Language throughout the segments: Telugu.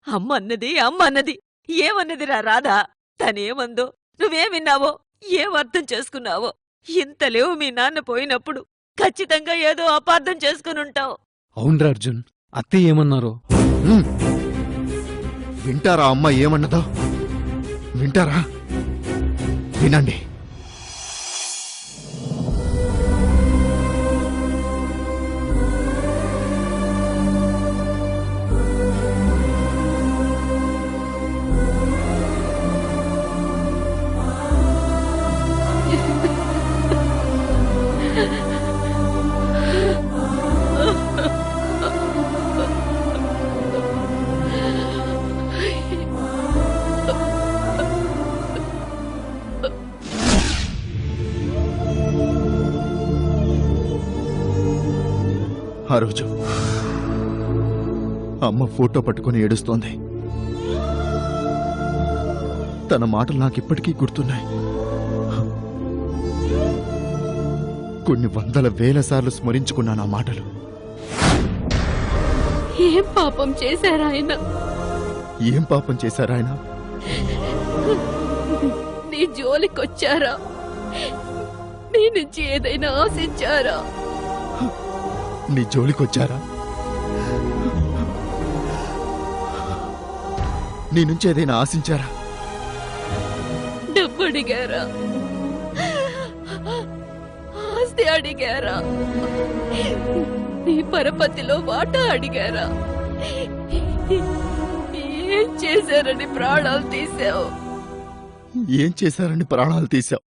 అమ్మన్నది అమ్మన్నది ఏమన్నదిరా రాధా? తనేమందో నువ్వేం విన్నావో, ఏం అర్థం చేసుకున్నావో? ఇంతలేవు మీ నాన్న పోయినప్పుడు ఖచ్చితంగా ఏదో అపార్థం చేసుకునుంటావు. అవునరా అర్జున్, అత్తయ్య ఏమన్నారో వింటారా అమ్మ ఏమన్నదో? వింటారా? వినండి. ఆ రోజు అమ్మ ఫోటో పట్టుకుని ఏడుస్తోంది. తన మాటలు నాకిప్పటికీ గుర్తున్నాయి. కొన్ని వందల వేల సార్లు స్మరించుకున్నాను ఆ మాటలు. ఏం పాపం చేశారాయన? ఏం పాపం చేశారాయన? నీ జోలికొచ్చారా? నీ నుంచి ఏదైనా ఆశించారా? నీ జోలికొచ్చారా? నీ నుంచి ఏదైనా ఆశించారా? డబ్బు అడిగారా? ఆస్తి అడిగారా? నీ పరపతిలో వాటా అడిగారా? ఏం చేశారని ప్రాణాలు తీసావు? ఏం చేశారని ప్రాణాలు తీశావు?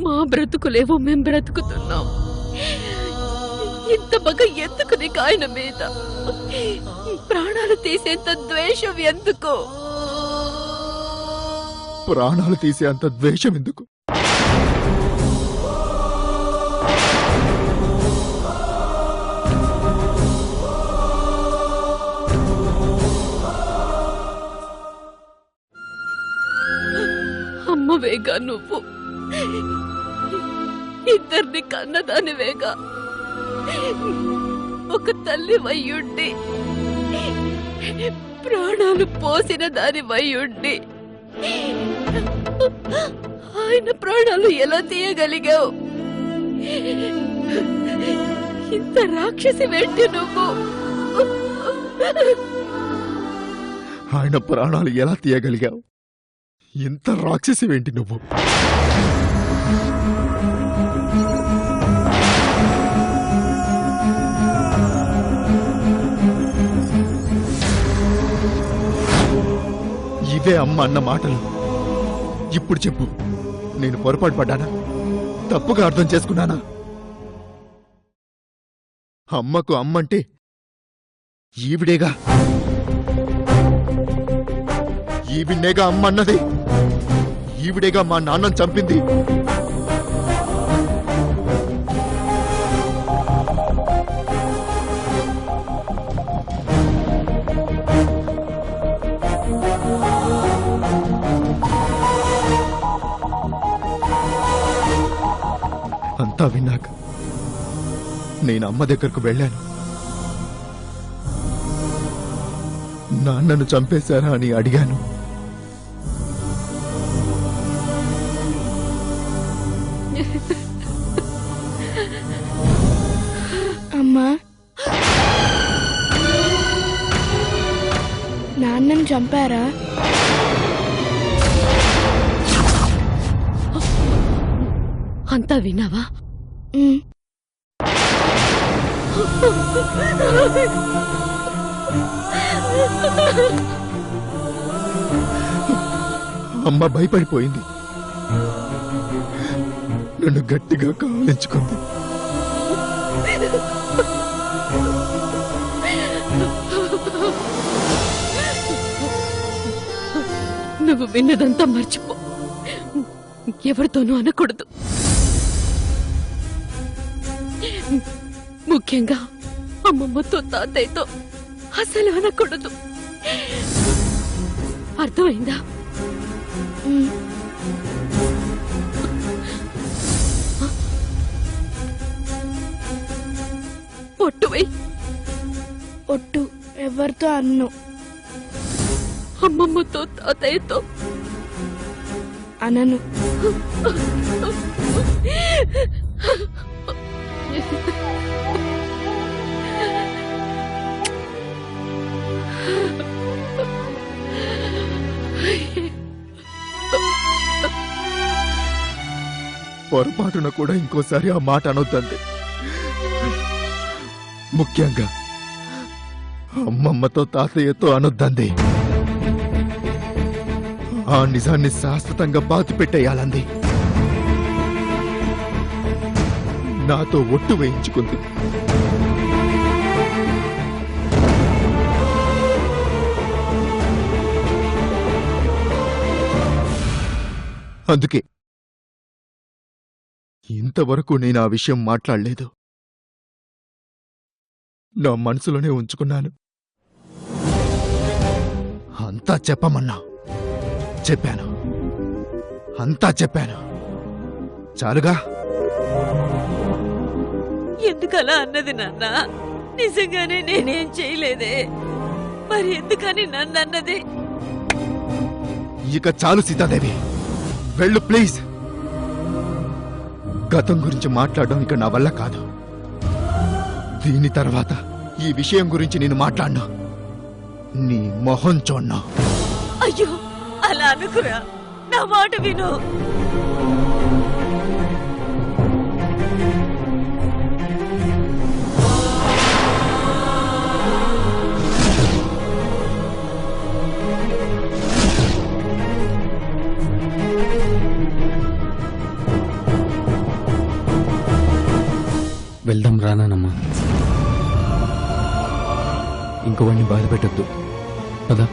మా బ్రతుకులేవో మేం బ్రతుకుతున్నాం. ఇంత మగ ఎందుకు నీకు ఆయన మీద? ప్రాణాలు తీసేంత ద్వేషం ఎందుకు? ప్రాణాలు తీసే అంత ద్వేషం ఎందుకు? అమ్మవేగా నువ్వు, ఇద్దరిని కన్నదానివేగా. ఒక తల్లి వయ్యుండి, ప్రాణాలు పోసిన దాని వయ్యుండి ఆయన ప్రాణాలు ఎలా తీయగలిగావు? ఇంత రాక్షసి వెంటి నువ్వు. ఆయన ప్రాణాలు ఎలా తీయగలిగావు? ఇంత రాక్షసి ఏంటి నువ్వు? ఇవే అమ్మ అన్న మాటలు. ఇప్పుడు చెప్పు, నేను పొరపాటు పడ్డానా? తప్పుగా అర్థం చేసుకున్నానా? అమ్మకు అమ్మంటే ఈవిడేగా, ఈవిడేగా అమ్మ అన్నది. ఈవిడేగా మా నాన్నని చంపింది. అంతా విన్నాక నేను అమ్మ దగ్గరకు వెళ్ళాను. నాన్నను చంపేశారా అని అడిగాను. అమ్మా, నాన్నని చంపారా? అంతా విన్నావా? అమ్మ భయపడిపోయింది. నన్ను గట్టిగా కావలించుకుంది. నువ్వు విన్నదంతా మర్చిపో. ఎవరితోనూ అనకూడదు. ముఖ్యంగా అమ్మమ్మతో తాతయ్యతో అసలు అనకూడదు. అర్థమైందా? ఒట్టు ఎవరితో అన్ను. అమ్మమ్మతో తాతయ్యతో అనను. పొరపాటున కూడా ఇంకోసారి ఆ మాట అనొద్దండి. ముఖ్యంగా అమ్మమ్మతో తాతయ్యతో అనొద్దండి. ఆ నిజాన్ని శాశ్వతంగా పాతి పెట్టేయాలంది. నాతో ఒట్టు వేయించుకుంది. అందుకే ఇంతవరకు నేను ఆ విషయం మాట్లాడలేదు. నా మనసులోనే ఉంచుకున్నాను. అంతా చెప్పమన్నా చెప్పాను. అంతా చెప్పాను. చాలుగా. ఎందుకలా అన్నది నాన్న? నిజంగానే నేనేం చేయలేదే. మరి ఎందుకని నన్ను అన్నది? ఇక చాలు సీతాదేవి, వెళ్ళు ప్లీజ్. గతం గురించి మాట్లాడడం ఇక నా వల్ల కాదు. దీని తర్వాత ఈ విషయం గురించి నేను మాట్లాడను. నీ మొహం చూడను. అయ్యో, అలా అనుకురా. నా మాట విను. వెళ్దాం రానానమ్మా. ఇంకోవాడిని బాధ పెట్టద్దు పదా.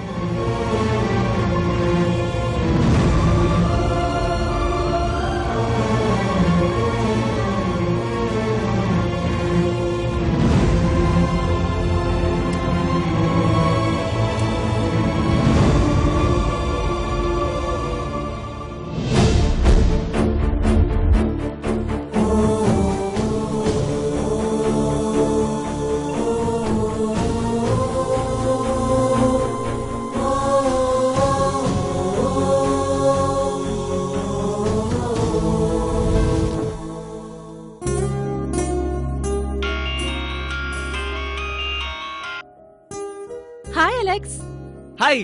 Hi Alex. హాయ్,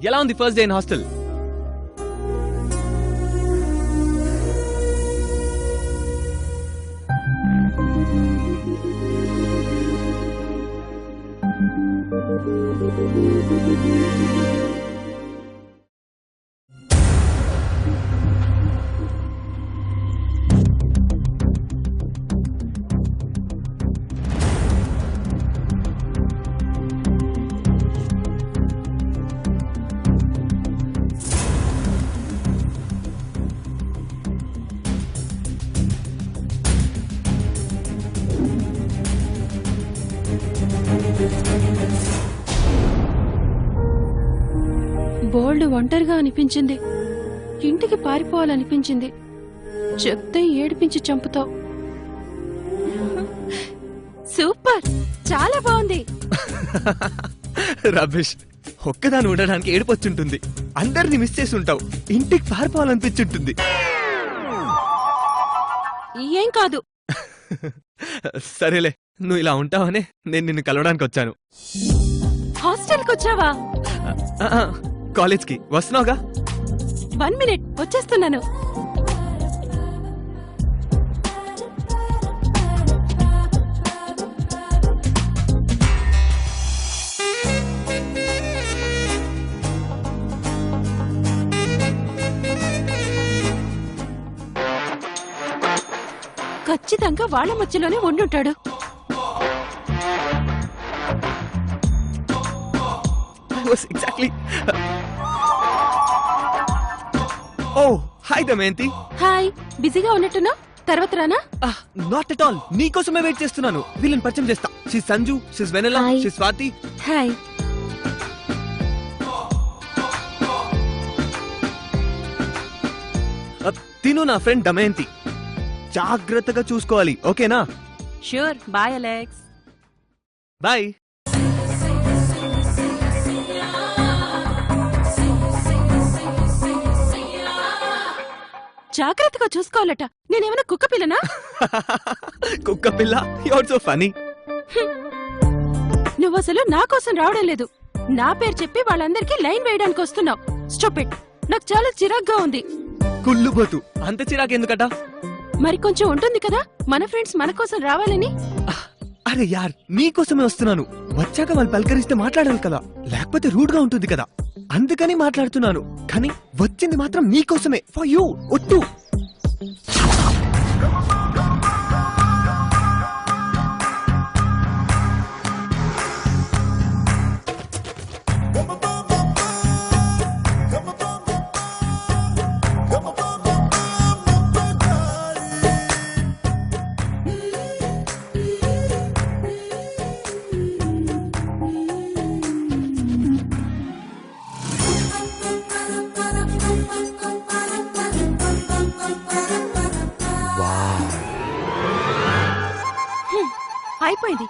ఎలా ఉంది ఫస్ట్ డే ఇన్ హాస్టల్? బోల్డ్ ఒంటరిగా అనిపించింది. ఇంటికి పారిపోవాలనిపించింది. చెప్తే ఏడిపించి చంపుతావు. సూపర్, చాలా బాగుంది. రబిష్, ఒక్కదాని ఉండడానికి ఏడుపొచ్చుంటుంది. అందరిని మిస్ చేసి ఉంటావు. ఇంటికి పారిపోవాలనిపించుంటుంది. ఏం కాదు. సరేలే, నువ్వు ఇలా ఉంటావనే నేను నిన్ను కలవడానికి వచ్చాను. హాస్టల్కి వచ్చావా? కాలేజ్కి వస్తున్నావుగా? 1 మినిట్, వచ్చేస్తున్నాను. ఖచ్చితంగా వాళ్ళ మధ్యలోనే ఉండుంటాడు. Exactly. Oh hi Damayanti. Hi, బిజీగా ఉన్నట్టున్నా? తర్వాత రానా? నాట్ ఎట్ ఆల్, నీకోసమే వెయిట్ చేస్తున్నాను. వీళ్ళని పరిచయం చేస్తా. She Sanju, she Vennela, Hi. She Swathi. Hi. తిను నా ఫ్రెండ్ దమయంతి. జాగ్రత్తగా చూసుకోవాలి, ఓకేనా? షూర్. Bye Alex. బాయ్. జాగ్రత్తగా చూసుకోవాలట. నేనేమైనా కుక్క పిల్లనా? కుక్క పిల్ల, యూర్ సో ఫనీ. నువ్వసలు నా కోసం రావడం లేదు. నా పేరు చెప్పి వాళ్ళందరికీ లైన్ వేయడానికి వస్తున్నావు. Stop it. నాకు చాలా చిరాగ్గా ఉంది. కుళ్ళుబోతు, అంత చిరాకెందుకట? మరి కొంచెం ఉంటుంది కదా మన ఫ్రెండ్స్ మన కోసం రావాలని. అరే యార్, నీకోసమే వస్తున్నాను. వచ్చాక వాళ్ళు పలకరిస్తే మాట్లాడాలి కదా, లేకపోతే రూడ్ గా ఉంటుంది కదా. అందుకని మాట్లాడుతున్నాను. కానీ వచ్చింది మాత్రం నీకోసమే, ఫర్ యూ. ఒట్టు. అయిపోయింది.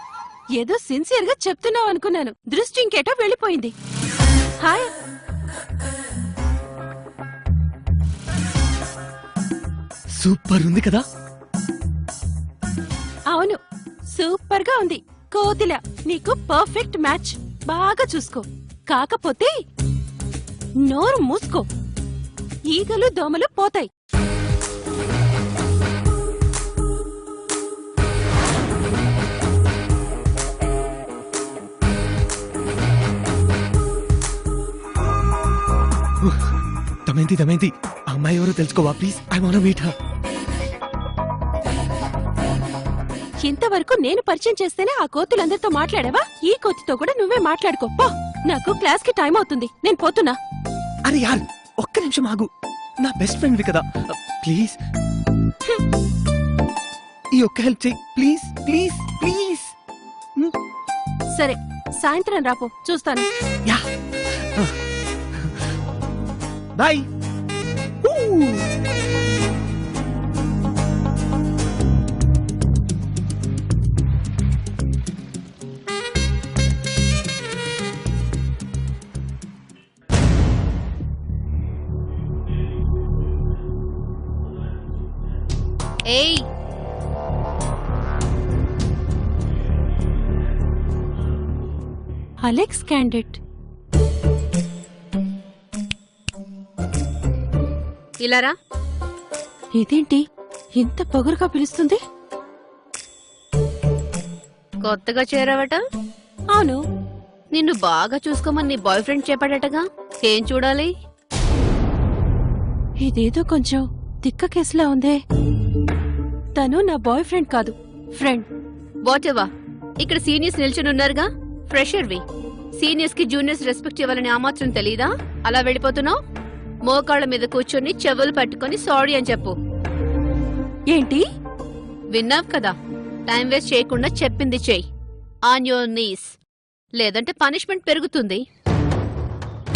ఏదో సిన్సియర్ గా చెప్తున్నావు అనుకున్నాను. దృష్టి ఇంకేటో వెళ్ళిపోయింది. హాయ్. సూపర్ ఉంది కదా? అవును, సూపర్ గా ఉంది. కోతిలా నీకు పర్ఫెక్ట్ మ్యాచ్. బాగా చూసుకో. కాకపోతే నోరు మూసుకో, ఈగలు దోమలు పోతాయి. దమయంతి, ఆ అమ్మాయి ఎవరో తెలుసుకోవా please? I want meet her. ఇంతవరకు నేను పరిచయం చేస్తేనే ఆ కోతులందరితో మాట్లాడావా? ఈ కోతితో కూడా నువ్వే మాట్లాడుకో పో. నాకు క్లాస్ కి టైం అవుతుంది, నేను పోతున్నా. అరే యార్, ఒక్క నిమిషం ఆగు. నా బెస్ట్ ఫ్రెండ్ కదా, ప్లీజ్ ఈ ఒక్క హెల్ప్ చేయి ప్లీజ్ ప్లీజ్ ప్లీజ్. సరే, సాయంత్రం రాపో, చూస్తాను. Yeah, bye. ఏయ్, అలెక్స్ క్యాండిడేట్ ఇలారా. ఇదేంటి ఇంత పొగరుగా పిలుస్తుంది? కొత్తగా చేరావట? అవును. నిన్ను బాగా చూసుకోమని నీ బాయ్ ఫ్రెండ్ చెప్పాడటగా. ఏం చూడాలి? ఇదేదో కొంచెం తిక్క కేసులా ఉందే. తను నా బాయ్ ఫ్రెండ్ కాదు, ఫ్రెండ్. వాటెవా, ఇక్కడ సీనియర్స్ నిల్చుని ఉన్నారుగా. ఫ్రెషర్వి. సీనియర్స్ కి జూనియర్స్ రెస్పెక్ట్ ఇవ్వాలని ఆ మాత్రం తెలీదా? అలా వెళ్ళిపోతున్నావు. మోకాళ్ళ మీద కూర్చొని చెవులు పట్టుకొని సారీ అని చెప్పు. ఏంటి? విన్నావు కదా, టైం వేస్ట్ చేయకుండా చెప్పింది చెయ్యి. ఆన్ యోర్ నీస్, లేదంటే పనిష్మెంట్ పెరుగుతుంది.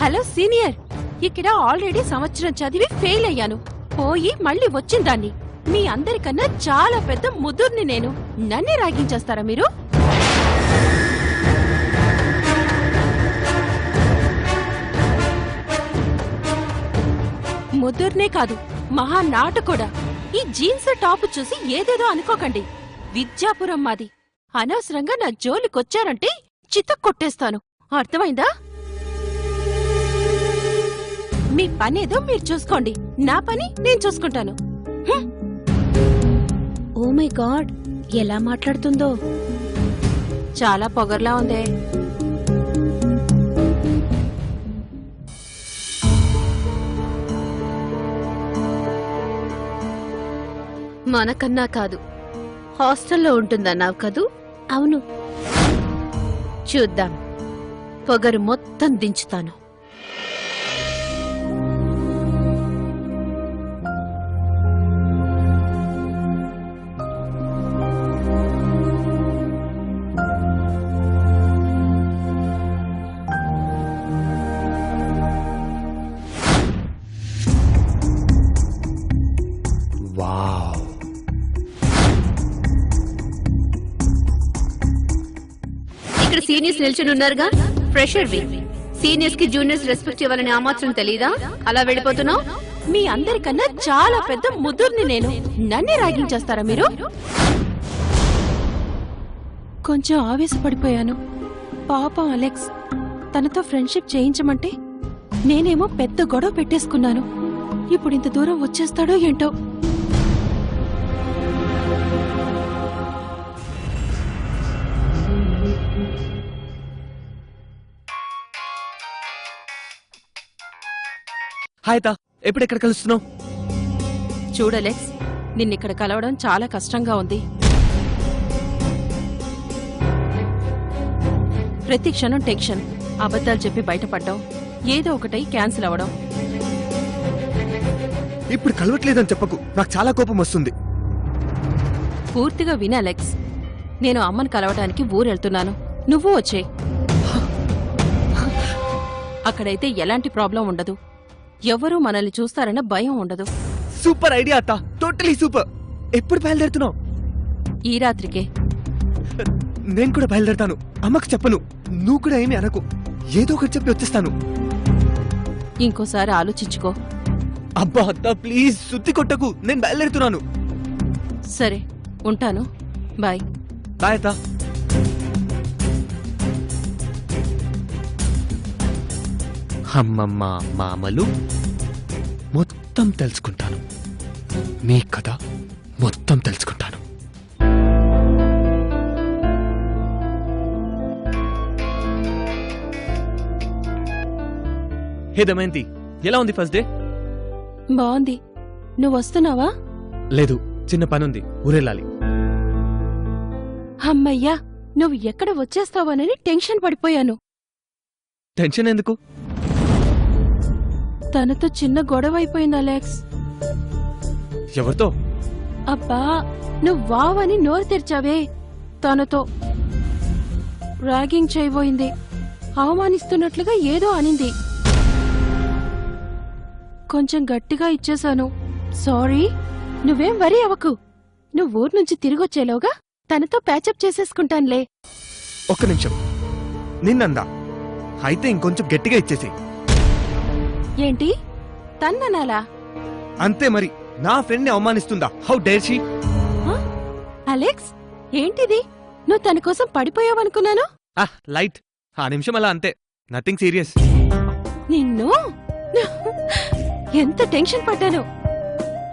హలో సీనియర్, ఇక్కడ ఆల్రెడీ సంవత్సరం చదివి ఫెయిల్ అయ్యాను. పోయి మళ్ళీ వచ్చిందాన్ని. మీ అందరికన్నా చాలా పెద్ద ముదుర్ని నేను. నన్నే రాగించేస్తారా మీరు? ముదుర్నే కాదు, మహా నాటు కూడా. ఈ జీన్స్ టాప్ చూసి ఏదేదో అనుకోకండి. విద్యాపురం మాది. అనవసరంగా నా జోలికొచ్చారంటే చిత్త కొట్టేస్తాను. అర్థమైందా? మీ పనేదో మీరు చూసుకోండి, నా పని నేను చూసుకుంటాను. ఓ మై గాడ్, ఎలా మాట్లాడుతుందో. చాలా పొగర్లా ఉందే. మనకన్నా కాదు, హాస్టల్లో ఉంటుందన్నావు కదూ? అవును. చూద్దాం, పొగరు మొత్తం దించుతాను. వావ్, ఇక్కడ సీనియర్స్ నిల్చుని ఉన్నారుగా. ఫ్రెషర్వి. సీనియర్స్ కి జూనియర్స్ రెస్పెక్ట్ ఇవ్వాలని ఆ మాత్రం తెలీదా? అలా వెళ్ళిపోతున్నావు. మీ అందరికన్నా చాలా పెద్ద ముదుర్ని నేను. నన్నే రాగించేస్తారా మీరు? కొంచెం ఆవేశపడిపోయాను. పాపం అలెక్స్. తనతో ఫ్రెండ్షిప్ చేయించమంటే నేనేమో పెద్ద గొడవ పెట్టేసుకున్నాను. ఇప్పుడు ఇంత దూరం వచ్చేస్తాడో ఏంటో. హాయ్ తా, ఎప్పుడెక్కడ కలుస్తున్నావు? చూడలెక్స్, నిన్నిక్కడ కలవడం చాలా కష్టంగా ఉంది. ప్రతి క్షణం టెన్షన్, అబద్ధాలు చెప్పి బయటపడ్డాం, ఏదో ఒకటై క్యాన్సిల్ అవ్వడం. ఇప్పుడు కలవట్లేదని చెప్పకు, నాకు చాలా కోపం వస్తుంది. పూర్తిగా విను అలెక్స్. నేను అమ్మని కలవడానికి ఊరెళ్తున్నాను, నువ్వు వచ్చే. అక్కడైతే ఎలాంటి ప్రాబ్లం ఉండదు, ఎవరూ మనల్ని చూస్తారన్న భయం ఉండదు. సూపర్ ఐడియా అత్త, టోటలీ సూపర్. ఎప్పుడు బయలుదేరుతున్నావు? ఈ రాత్రికే. నేను కూడా బయలుదేరుతాను. అమ్మకు చెప్పను, నువ్వు కూడా ఏమీ అనకు. ఏదో ఒకటి చెప్పి వచ్చేస్తాను. ఇంకోసారి ఆలోచించుకో. అబ్బా అత్త, ప్లీజ్ సుత్తి కొట్టకు, నేను బయలుదేరుతున్నాను. సరే, ఉంటాను. బాయ్. బాయ్ అత్త. అమ్మమ్మ మామలు మొత్తం తెలుసుకుంటాను. నీ కథ మొత్తం తెలుసుకుంటాను. హే దమయంతి, ఎలా ఉంది ఫస్ట్ డే? బాగుంది. నువ్వు వస్తున్నావా? లేదు, చిన్న పనుంది, ఊరెళ్ళాలి. అమ్మయ్యా, నువ్వు ఎక్కడ వచ్చేస్తావోనని టెన్షన్ పడిపోయాను. టెన్షన్ ఎందుకు? తనతో చిన్న గొడవ అయిపోయింది అలెక్స్. ఎవరితో? అబ్బా, నువ్వు వావని నోరు తెరిచావే, తనతో ర్యాగింగ్ చేయబోయింది. అవమానిస్తున్నట్లుగా ఏదో అనింది. కొంచెం గట్టిగా ఇచ్చేశాను. సారీ. నువ్వేం వరీ అవ్వకు. నువ్వు ఊరు నుంచి తిరిగొచ్చేలోగా తనతో ప్యాచప్ చేసేసుకుంటానులే. ఒక్క నిమిషం. నిన్నందా? అయితే ఇంకొంచెం గట్టిగా ఇచ్చేసి. ఏంటి తన్ననాలా? అంతే మరి, నా ఫ్రెండ్ ని అవమానిస్తుందా? How dare she? అలెక్స్, ఏంటిది? నువ్వు తన కోసం పడిపోయావనుకున్నాను. లైట్, ఆ నిమిషం అలా అంతే, నథింగ్ సీరియస్. నిన్ను ఎంత టెన్షన్ పడ్డాను.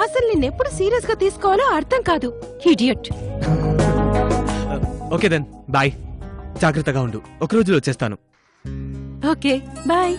అసలు నిన్నెప్పుడు సీరియస్ గా తీసుకోవాలో అర్థం కాదు. ఇడియట్. Okay then, bye. జాగ్రత్తగా ఉండు, ఒక రోజులో వచ్చేస్తాను. Okay, bye.